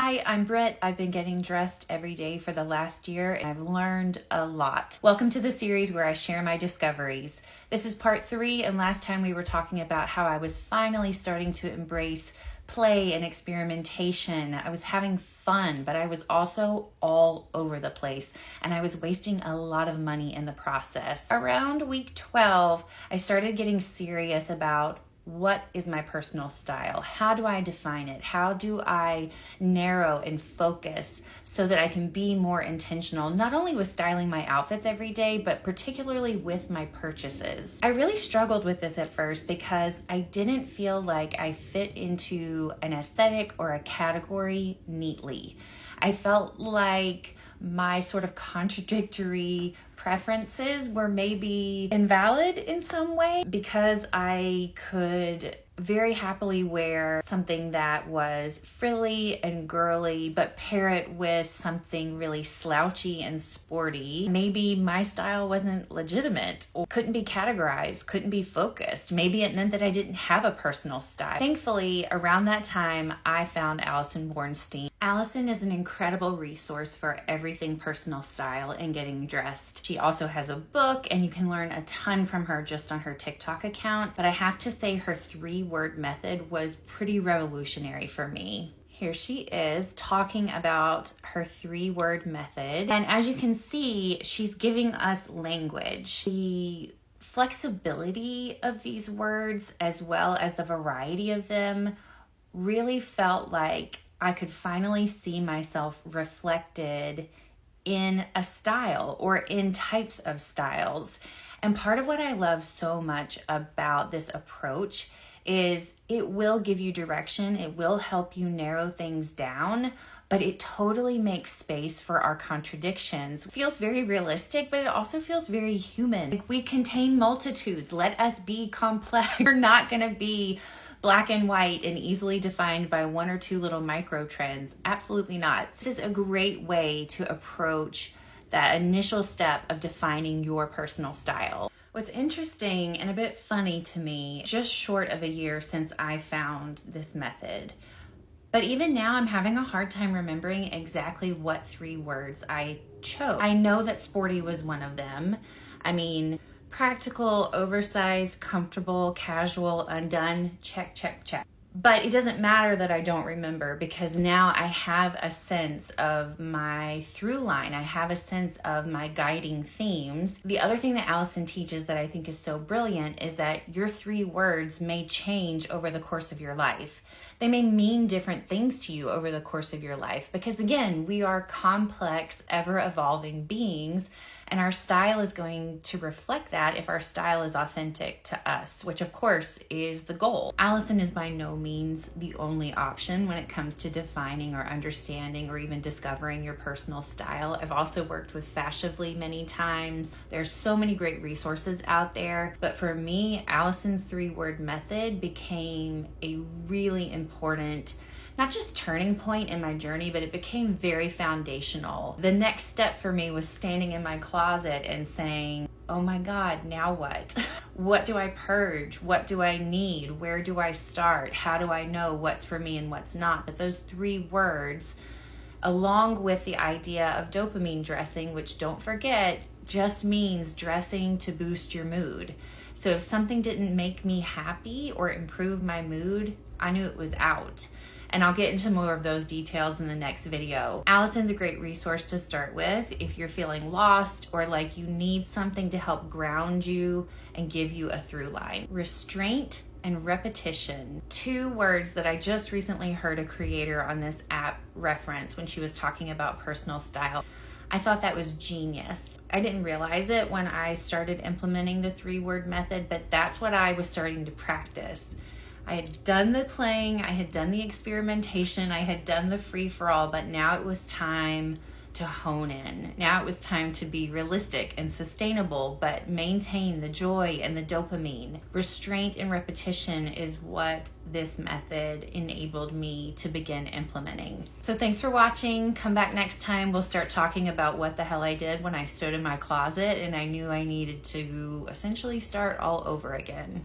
Hi, I'm Britt. I've been getting dressed every day for the last year and I've learned a lot. Welcome to the series where I share my discoveries. This is part 3, and last time we were talking about how I was finally starting to embrace play and experimentation. I was having fun, but I was also all over the place and I was wasting a lot of money in the process. Around week 12, I started getting serious about what is my personal style? How do I define it? How do I narrow and focus so that I can be more intentional, not only with styling my outfits every day, but particularly with my purchases? I really struggled with this at first because I didn't feel like I fit into an aesthetic or a category neatly. I felt like my sort of contradictory preferences were maybe invalid in some way because I could very happily wear something that was frilly and girly, but pair it with something really slouchy and sporty. Maybe my style wasn't legitimate or couldn't be categorized, couldn't be focused. Maybe it meant that I didn't have a personal style. Thankfully, around that time, I found Bornstein. Allison is an incredible resource for everything personal style and getting dressed. She also has a book and you can learn a ton from her just on her TikTok account, but I have to say her 3-word method was pretty revolutionary for me. Here she is talking about her 3-word method, and as you can see, she's giving us language. The flexibility of these words as well as the variety of them really felt like I could finally see myself reflected in a style or in types of styles. And part of what I love so much about this approach is it will give you direction, it will help you narrow things down, but it totally makes space for our contradictions. It feels very realistic, but it also feels very human. Like, we contain multitudes, let us be complex. We're not gonna be black and white and easily defined by 1 or 2 little micro trends. Absolutely not. This is a great way to approach that initial step of defining your personal style. What's interesting and a bit funny to me, just short of a year since I found this method, but even now I'm having a hard time remembering exactly what 3 words I chose. I know that sporty was one of them. I mean, practical, oversized, comfortable, casual, undone, check, check, check. But it doesn't matter that I don't remember because now I have a sense of my through line. I have a sense of my guiding themes. The other thing that Allison teaches that I think is so brilliant is that your 3 words may change over the course of your life. They may mean different things to you over the course of your life because, again, we are complex, ever-evolving beings, and our style is going to reflect that if our style is authentic to us, which of course is the goal. Allison is by no means the only option when it comes to defining or understanding or even discovering your personal style. I've also worked with Fashionably many times. There's so many great resources out there, but for me, Allison's 3-word method became a really important, not just turning point in my journey, but it became very foundational. The next step for me was standing in my closet and saying, oh my God, now what? What do I purge? What do I need? Where do I start? How do I know what's for me and what's not? But those 3 words, along with the idea of dopamine dressing, which, don't forget, just means dressing to boost your mood. So if something didn't make me happy or improve my mood, I knew it was out. And I'll get into more of those details in the next video. Allison's a great resource to start with if you're feeling lost or like you need something to help ground you and give you a through line. Restraint and repetition, 2 words that I just recently heard a creator on this app reference when she was talking about personal style. I thought that was genius. I didn't realize it when I started implementing the 3-word method, but that's what I was starting to practice. I had done the playing, I had done the experimentation, I had done the free-for-all, but now it was time to hone in. Now it was time to be realistic and sustainable, but maintain the joy and the dopamine. Restraint and repetition is what this method enabled me to begin implementing. So thanks for watching. Come back next time. We'll start talking about what the hell I did when I stood in my closet and I knew I needed to essentially start all over again.